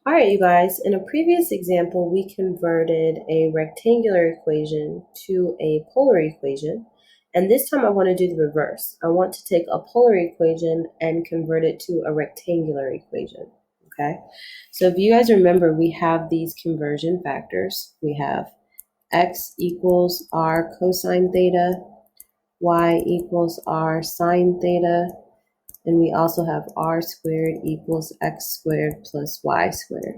All right, you guys, in a previous example, we converted a rectangular equation to a polar equation. And this time I want to do the reverse. I want to take a polar equation and convert it to a rectangular equation, okay? So if you guys remember, we have these conversion factors. We have x equals r cosine theta, y equals r sine theta, and we also have r squared equals x squared plus y squared.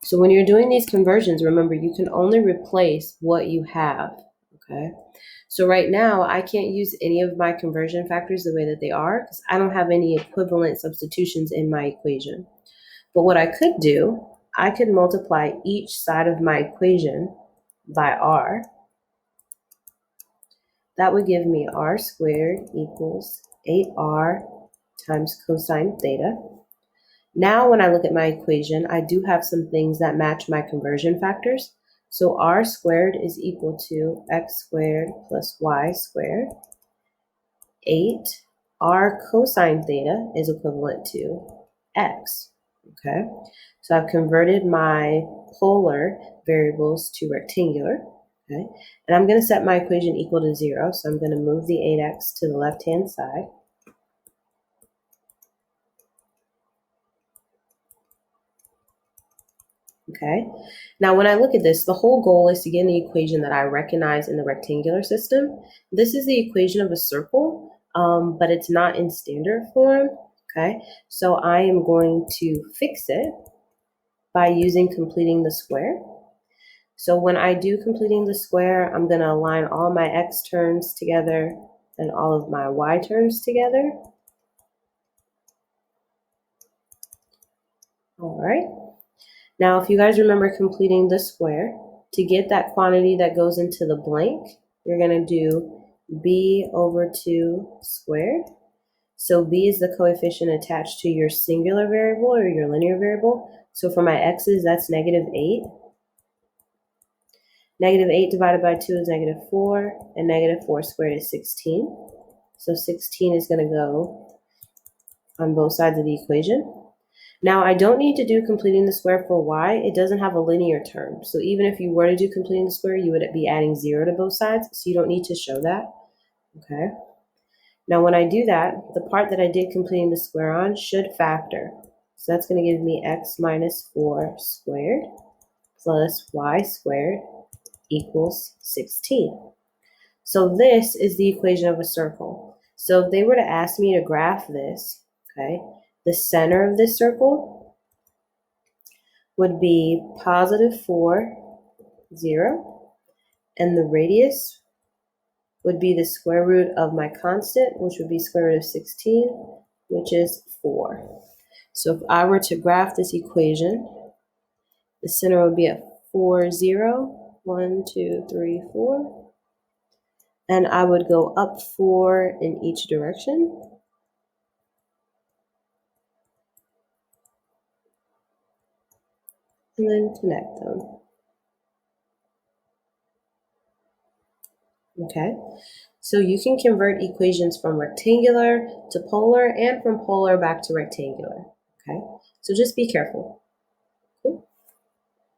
So when you're doing these conversions, remember, you can only replace what you have, okay? So right now, I can't use any of my conversion factors the way that they are because I don't have any equivalent substitutions in my equation. But what I could do, I could multiply each side of my equation by r. That would give me r squared equals 8r times cosine theta. Now, when I look at my equation, I do have some things that match my conversion factors. So r squared is equal to x squared plus y squared. 8r cosine theta is equivalent to x, okay? So I've converted my polar variables to rectangular, okay? And I'm going to set my equation equal to 0, so I'm going to move the 8x to the left-hand side. Okay, now when I look at this, the whole goal is to get an equation that I recognize in the rectangular system. This is the equation of a circle, but it's not in standard form. Okay, so I am going to fix it by using completing the square. So when I do completing the square, I'm going to align all my x terms together and all of my y terms together. All right. Now, if you guys remember completing the square, to get that quantity that goes into the blank, you're going to do b over 2 squared. So b is the coefficient attached to your singular variable or your linear variable. So for my x's, that's -8. -8 divided by 2 is -4, and -4 squared is 16. So 16 is going to go on both sides of the equation. Now, I don't need to do completing the square for y. It doesn't have a linear term. So even if you were to do completing the square, you would be adding 0 to both sides. So you don't need to show that. Okay. Now, when I do that, the part that I did completing the square on should factor. So that's going to give me x minus 4 squared plus y squared equals 16. So this is the equation of a circle. So if they were to ask me to graph this, okay, the center of this circle would be +4, 0, and the radius would be the square root of my constant, which would be square root of 16, which is 4. So if I were to graph this equation, the center would be at 4, 0, 1, 2, 3, 4, and I would go up 4 in each direction. And then connect them. Okay, so you can convert equations from rectangular to polar and from polar back to rectangular. Okay, so just be careful.